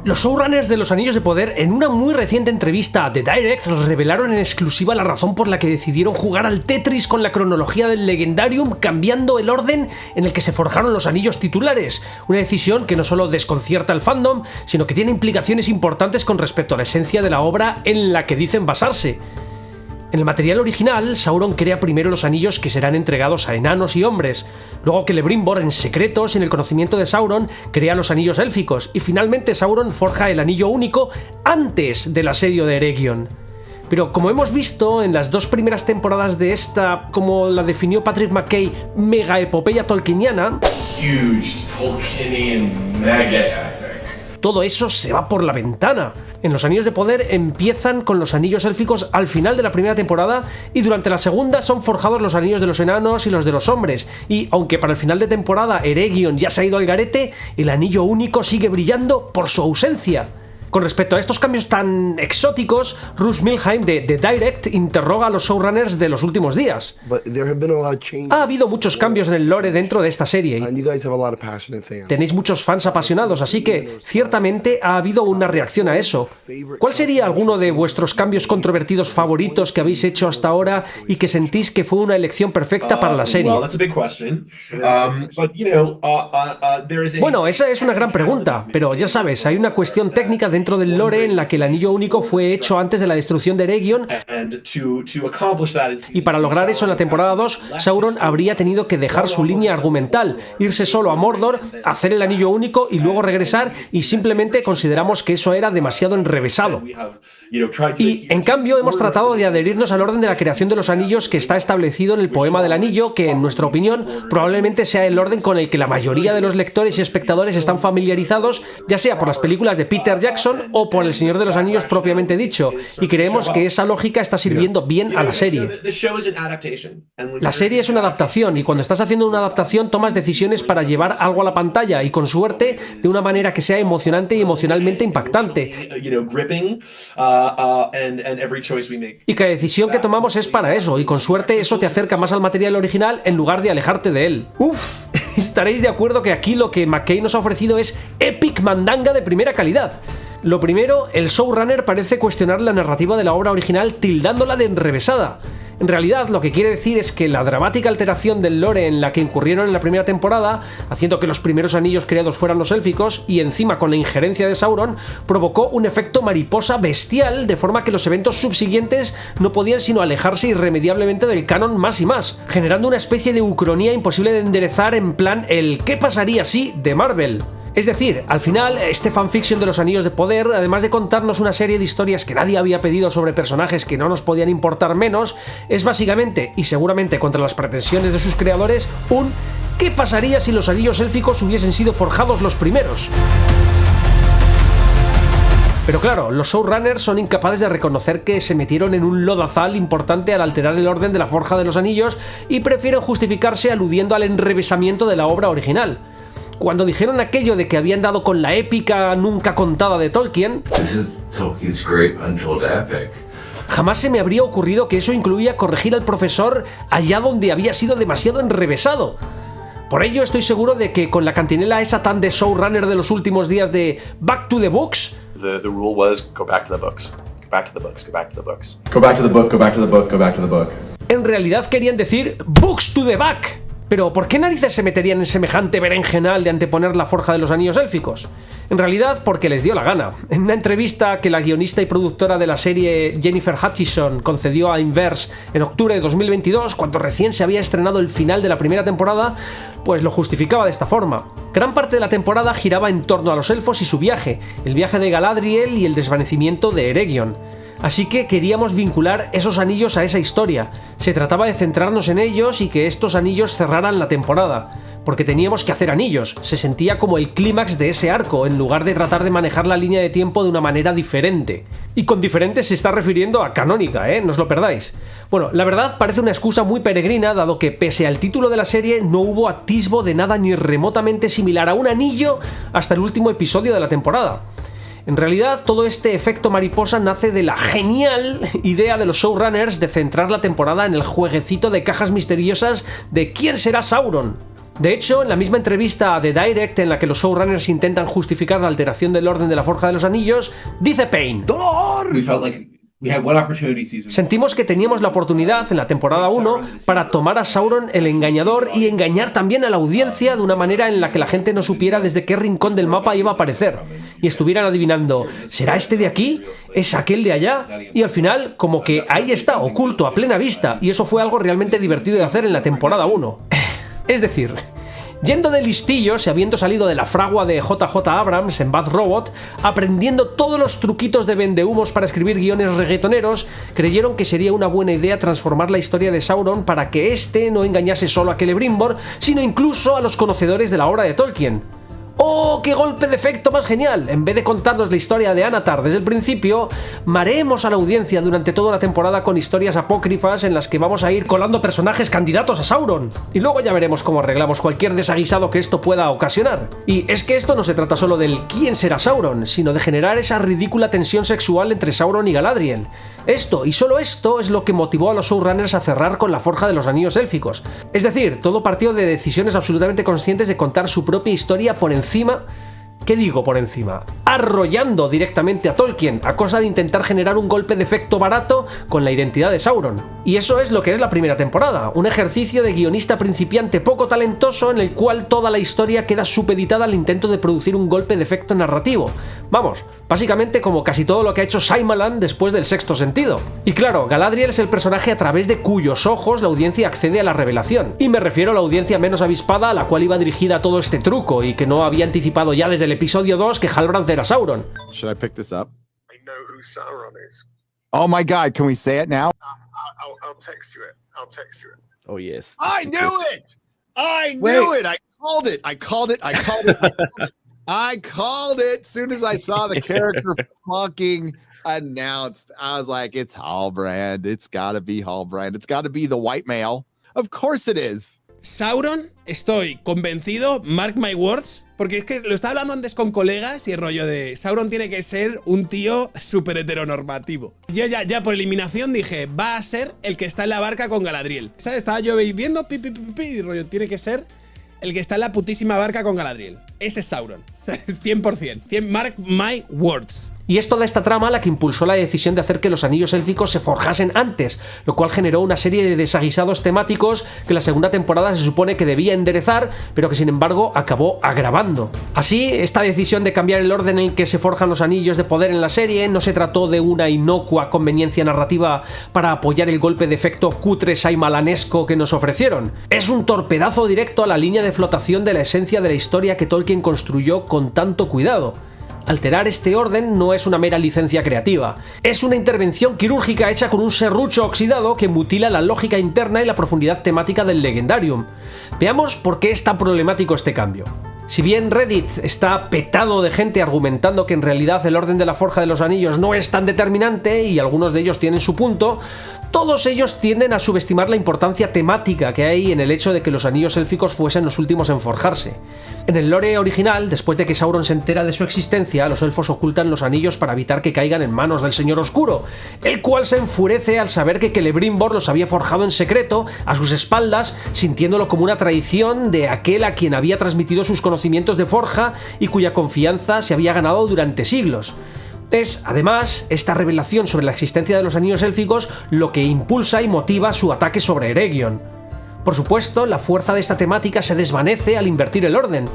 Los showrunners de Los Anillos de Poder, en una muy reciente entrevista a The Direct, revelaron en exclusiva la razón por la que decidieron jugar al Tetris con la cronología del Legendarium, cambiando el orden en el que se forjaron los anillos titulares. Una decisión que no solo desconcierta al fandom, sino que tiene implicaciones importantes con respecto a la esencia de la obra en la que dicen basarse. En el material original, Sauron crea primero los anillos que serán entregados a enanos y hombres, luego Celebrimbor, en secreto, sin el conocimiento de Sauron, crea los anillos élficos, y finalmente Sauron forja el anillo único antes del asedio de Eregion. Pero como hemos visto en las 2 primeras temporadas de esta, como la definió Patrick McKay, mega epopeya tolkieniana, Huge Tolkienian mega epic. Todo eso se va por la ventana. En Los Anillos de Poder empiezan con los anillos élficos al final de la primera temporada y durante la segunda son forjados los anillos de los enanos y los de los hombres. Y aunque para el final de temporada Eregion ya se ha ido al garete, el anillo único sigue brillando por su ausencia. Con respecto a estos cambios tan exóticos, Russ Milheim de The Direct interroga a los showrunners de los últimos días. Ha habido muchos cambios en el lore dentro de esta serie. Tenéis muchos fans apasionados, así que ciertamente ha habido una reacción a eso. ¿Cuál sería alguno de vuestros cambios controvertidos favoritos que habéis hecho hasta ahora y que sentís que fue una elección perfecta para la serie? Bueno, esa es una gran pregunta, pero ya sabes, hay una cuestión técnica dentro del lore en la que el anillo único fue hecho antes de la destrucción de Eregion, y para lograr eso en la temporada 2, Sauron habría tenido que dejar su línea argumental, irse solo a Mordor, hacer el anillo único y luego regresar, y simplemente consideramos que eso era demasiado enrevesado. Y en cambio hemos tratado de adherirnos al orden de la creación de los anillos que está establecido en el poema del anillo, que en nuestra opinión probablemente sea el orden con el que la mayoría de los lectores y espectadores están familiarizados, ya sea por las películas de Peter Jackson o por El Señor de los Anillos propiamente dicho, y creemos que esa lógica está sirviendo bien a la serie. La serie es una adaptación, y cuando estás haciendo una adaptación tomas decisiones para llevar algo a la pantalla, y con suerte de una manera que sea emocionante y emocionalmente impactante. Y cada decisión que tomamos es para eso, y con suerte eso te acerca más al material original en lugar de alejarte de él. ¡Uf! Estaréis de acuerdo que aquí lo que McKay nos ha ofrecido es epic mandanga de primera calidad. Lo primero, el showrunner parece cuestionar la narrativa de la obra original tildándola de enrevesada. En realidad, lo que quiere decir es que la dramática alteración del lore en la que incurrieron en la primera temporada, haciendo que los primeros anillos creados fueran los élficos, y encima con la injerencia de Sauron, provocó un efecto mariposa bestial, de forma que los eventos subsiguientes no podían sino alejarse irremediablemente del canon más y más, generando una especie de ucronía imposible de enderezar, en plan el ¿qué pasaría si? De Marvel. Es decir, al final, este fanfiction de Los Anillos de Poder, además de contarnos una serie de historias que nadie había pedido sobre personajes que no nos podían importar menos, es básicamente, y seguramente contra las pretensiones de sus creadores, un ¿qué pasaría si los anillos élficos hubiesen sido forjados los primeros? Pero claro, los showrunners son incapaces de reconocer que se metieron en un lodazal importante al alterar el orden de la forja de los anillos y prefieren justificarse aludiendo al enrevesamiento de la obra original. Cuando dijeron aquello de que habían dado con la épica nunca contada de Tolkien, jamás se me habría ocurrido que eso incluía corregir al profesor allá donde había sido demasiado enrevesado. Por ello estoy seguro de que con la cantinela esa tan de showrunner de los últimos días de Back to the Books, The rule was go back to the books. Go back to the books. Go back to the books. Go back to the book. Go back to the book. Go back to the book. En realidad querían decir Books to the back. Pero ¿por qué narices se meterían en semejante berenjenal de anteponer la forja de los anillos élficos? En realidad porque les dio la gana. En una entrevista que la guionista y productora de la serie Jennifer Hutchison concedió a Inverse en octubre de 2022, cuando recién se había estrenado el final de la primera temporada, pues lo justificaba de esta forma. Gran parte de la temporada giraba en torno a los elfos y su viaje, el viaje de Galadriel y el desvanecimiento de Eregion. Así que queríamos vincular esos anillos a esa historia. Se trataba de centrarnos en ellos y que estos anillos cerraran la temporada, porque teníamos que hacer anillos. Se sentía como el clímax de ese arco, en lugar de tratar de manejar la línea de tiempo de una manera diferente. Y con diferente se está refiriendo a canónica, no os lo perdáis. Bueno, la verdad parece una excusa muy peregrina, dado que pese al título de la serie no hubo atisbo de nada ni remotamente similar a un anillo hasta el último episodio de la temporada. En realidad, todo este efecto mariposa nace de la genial idea de los showrunners de centrar la temporada en el jueguecito de cajas misteriosas de ¿quién será Sauron? De hecho, en la misma entrevista a The Direct en la que los showrunners intentan justificar la alteración del orden de la Forja de los Anillos, dice Payne: We felt like we had one opportunity season. sentimos que teníamos la oportunidad en la temporada 1 para tomar a Sauron el engañador y engañar también a la audiencia de una manera en la que la gente no supiera desde qué rincón del mapa iba a aparecer y estuvieran adivinando, ¿será este de aquí? ¿Es aquel de allá? Y al final, como que ahí está, oculto, a plena vista, y eso fue algo realmente divertido de hacer en la temporada 1. Es decir, yendo de listillos y habiendo salido de la fragua de JJ Abrams en Bad Robot, aprendiendo todos los truquitos de vendehumos para escribir guiones reggaetoneros, creyeron que sería una buena idea transformar la historia de Sauron para que éste no engañase solo a Celebrimbor, sino incluso a los conocedores de la obra de Tolkien. ¡Oh, qué golpe de efecto más genial! En vez de contarnos la historia de Anatar desde el principio, mareemos a la audiencia durante toda una temporada con historias apócrifas en las que vamos a ir colando personajes candidatos a Sauron. Y luego ya veremos cómo arreglamos cualquier desaguisado que esto pueda ocasionar. Y es que esto no se trata solo del quién será Sauron, sino de generar esa ridícula tensión sexual entre Sauron y Galadriel. Esto, y solo esto, es lo que motivó a los showrunners a cerrar con la Forja de los Anillos Élficos. Es decir, todo partió de decisiones absolutamente conscientes de contar su propia historia por encima. ¿Qué digo por encima? Arrollando directamente a Tolkien a costa de intentar generar un golpe de efecto barato con la identidad de Sauron. Y eso es lo que es la primera temporada, un ejercicio de guionista principiante poco talentoso en el cual toda la historia queda supeditada al intento de producir un golpe de efecto narrativo. Vamos, básicamente como casi todo lo que ha hecho Shyamalan después del Sexto Sentido. Y claro, Galadriel es el personaje a través de cuyos ojos la audiencia accede a la revelación. Y me refiero a la audiencia menos avispada a la cual iba dirigida todo este truco y que no había anticipado ya desde el episodio 2 que Halbrand era Sauron. Should I pick this up? I know who Sauron is. Oh my God, can we say it now? I'll text you it. I'll text you it. Oh yes. I knew it! I knew it! I called it! I called it! I called it! I called it! As soon as I saw the character fucking announced, I was like, it's Halbrand. It's gotta be Halbrand. It's gotta be the white male. Of course it is. Sauron, estoy convencido, mark my words, porque es que lo estaba hablando antes con colegas y el rollo de Sauron tiene que ser un tío súper heteronormativo. Yo ya por eliminación dije, va a ser el que está en la barca con Galadriel. ¿Sabes? Estaba yo viendo, y rollo, tiene que ser el que está en la putísima barca con Galadriel. Ese es Sauron. 100%. Mark my words. Y es toda esta trama la que impulsó la decisión de hacer que los anillos élficos se forjasen antes, lo cual generó una serie de desaguisados temáticos que la segunda temporada se supone que debía enderezar, pero que sin embargo acabó agravando. Así, esta decisión de cambiar el orden en el que se forjan los anillos de poder en la serie no se trató de una inocua conveniencia narrativa para apoyar el golpe de efecto cutre saimalanesco que nos ofrecieron. Es un torpedazo directo a la línea de flotación de la esencia de la historia que Tolkien construyó con tanto cuidado. Alterar este orden no es una mera licencia creativa, es una intervención quirúrgica hecha con un serrucho oxidado que mutila la lógica interna y la profundidad temática del Legendarium. Veamos por qué es tan problemático este cambio. Si bien Reddit está petado de gente argumentando que en realidad el orden de la Forja de los Anillos no es tan determinante y algunos de ellos tienen su punto, todos ellos tienden a subestimar la importancia temática que hay en el hecho de que los anillos élficos fuesen los últimos en forjarse. En el lore original, después de que Sauron se entera de su existencia, los elfos ocultan los anillos para evitar que caigan en manos del Señor Oscuro, el cual se enfurece al saber que Celebrimbor los había forjado en secreto a sus espaldas, sintiéndolo como una traición de aquel a quien había transmitido sus conocimientos de forja y cuya confianza se había ganado durante siglos. Es, además, esta revelación sobre la existencia de los anillos élficos lo que impulsa y motiva su ataque sobre Eregion. Por supuesto, la fuerza de esta temática se desvanece al invertir el orden.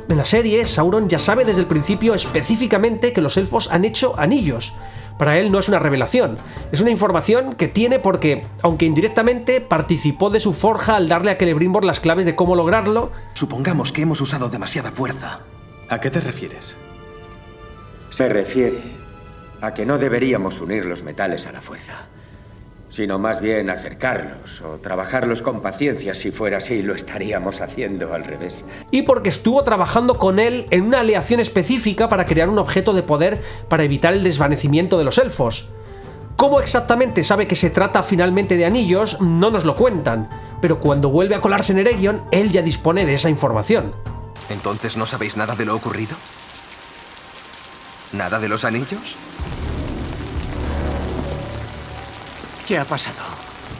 En la serie, Sauron ya sabe desde el principio específicamente que los elfos han hecho anillos. Para él no es una revelación, es una información que tiene porque, aunque indirectamente, participó de su forja al darle a Celebrimbor las claves de cómo lograrlo. Supongamos que hemos usado demasiada fuerza. ¿A qué te refieres? Se refiere a que no deberíamos unir los metales a la fuerza, sino más bien acercarlos o trabajarlos con paciencia. Si fuera así, lo estaríamos haciendo al revés. Y porque estuvo trabajando con él en una aleación específica para crear un objeto de poder para evitar el desvanecimiento de los elfos. ¿Cómo exactamente sabe que se trata finalmente de anillos? No nos lo cuentan, pero cuando vuelve a colarse en Eregion, él ya dispone de esa información. ¿Entonces no sabéis nada de lo ocurrido? ¿Nada de los anillos? ¿Qué ha pasado?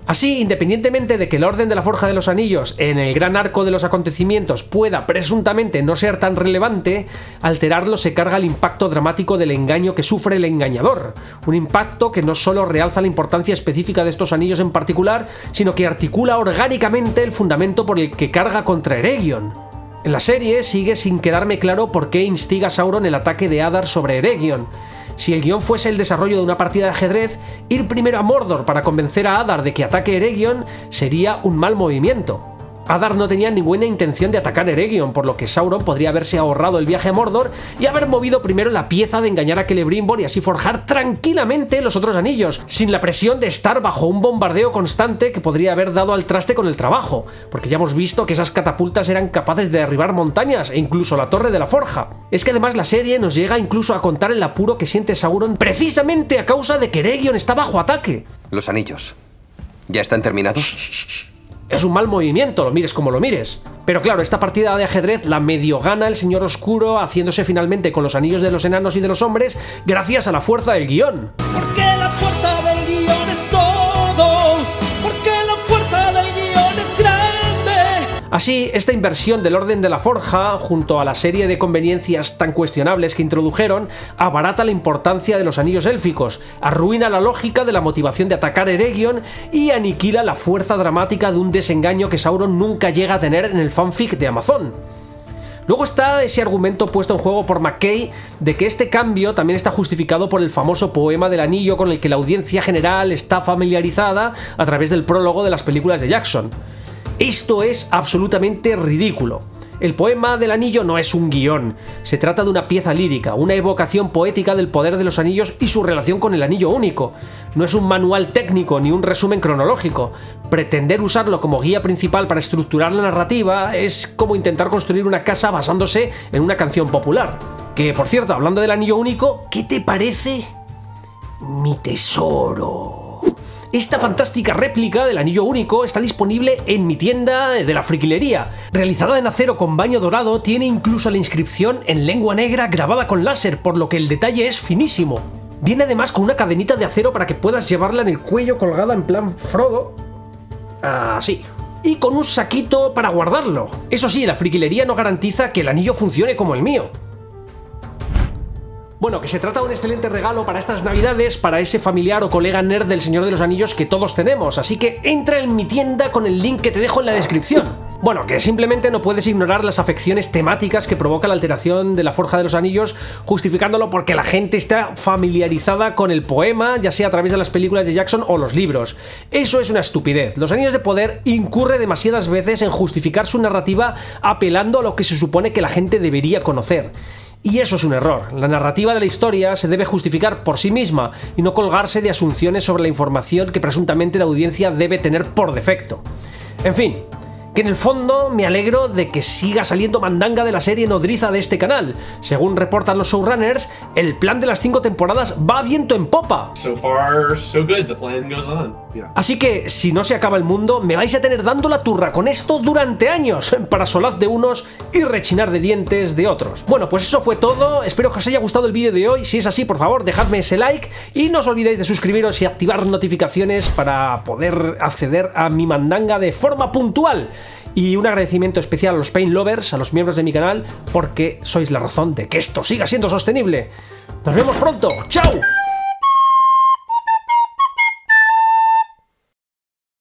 Así, independientemente de que el orden de la Forja de los Anillos en el gran arco de los acontecimientos pueda presuntamente no ser tan relevante, alterarlo se carga el impacto dramático del engaño que sufre el engañador. Un impacto que no solo realza la importancia específica de estos anillos en particular, sino que articula orgánicamente el fundamento por el que carga contra Eregion. En la serie sigue sin quedarme claro por qué instiga Sauron el ataque de Adar sobre Eregion. Si el guión fuese el desarrollo de una partida de ajedrez, ir primero a Mordor para convencer a Adar de que ataque Eregion sería un mal movimiento. Adar no tenía ninguna intención de atacar Eregion, por lo que Sauron podría haberse ahorrado el viaje a Mordor y haber movido primero la pieza de engañar a Celebrimbor y así forjar tranquilamente los otros anillos, sin la presión de estar bajo un bombardeo constante que podría haber dado al traste con el trabajo, porque ya hemos visto que esas catapultas eran capaces de derribar montañas e incluso la Torre de la Forja. Es que además la serie nos llega incluso a contar el apuro que siente Sauron precisamente a causa de que Eregion está bajo ataque. Los anillos, ¿ya están terminados? Es un mal movimiento, lo mires como lo mires. Pero claro, esta partida de ajedrez la medio gana el Señor Oscuro, haciéndose finalmente con los anillos de los enanos y de los hombres gracias a la fuerza del guión. Porque la fuerza del guión es todo, porque la fuerza del guión es grande. Así, esta inversión del orden de la Forja, junto a la serie de conveniencias tan cuestionables que introdujeron, abarata la importancia de los anillos élficos, arruina la lógica de la motivación de atacar Eregion y aniquila la fuerza dramática de un desengaño que Sauron nunca llega a tener en el fanfic de Amazon. Luego está ese argumento puesto en juego por McKay de que este cambio también está justificado por el famoso poema del anillo con el que la audiencia general está familiarizada a través del prólogo de las películas de Jackson. Esto es absolutamente ridículo. El poema del anillo no es un guión, se trata de una pieza lírica, una evocación poética del poder de los anillos y su relación con el anillo único. No es un manual técnico ni un resumen cronológico. Pretender usarlo como guía principal para estructurar la narrativa es como intentar construir una casa basándose en una canción popular. Que, por cierto, hablando del anillo único, ¿qué te parece mi tesoro? Esta fantástica réplica del anillo único está disponible en mi tienda de la friquilería. Realizada en acero con baño dorado, tiene incluso la inscripción en lengua negra grabada con láser, por lo que el detalle es finísimo. Viene además con una cadenita de acero para que puedas llevarla en el cuello colgada en plan Frodo. Así. Y con un saquito para guardarlo. Eso sí, la friquilería no garantiza que el anillo funcione como el mío. Bueno, que se trata de un excelente regalo para estas navidades, para ese familiar o colega nerd del Señor de los Anillos que todos tenemos, así que entra en mi tienda con el link que te dejo en la descripción. Bueno, que simplemente no puedes ignorar las afecciones temáticas que provoca la alteración de la Forja de los Anillos, justificándolo porque la gente está familiarizada con el poema, ya sea a través de las películas de Jackson o los libros. Eso es una estupidez. Los Anillos de Poder incurre demasiadas veces en justificar su narrativa apelando a lo que se supone que la gente debería conocer. Y eso es un error. La narrativa de la historia se debe justificar por sí misma y no colgarse de asunciones sobre la información que presuntamente la audiencia debe tener por defecto. En fin, que en el fondo me alegro de que siga saliendo mandanga de la serie nodriza de este canal. Según reportan los showrunners, el plan de las 5 temporadas va viento en popa. So far, so good. The plan goes on. Así que, si no se acaba el mundo, me vais a tener dando la turra con esto durante años, para solaz de unos y rechinar de dientes de otros. Bueno, pues eso fue todo. Espero que os haya gustado el vídeo de hoy. Si es así, por favor, dejadme ese like y no os olvidéis de suscribiros y activar notificaciones para poder acceder a mi mandanga de forma puntual. Y un agradecimiento especial a los Paint Lovers, a los miembros de mi canal, porque sois la razón de que esto siga siendo sostenible. Nos vemos pronto. ¡Chao!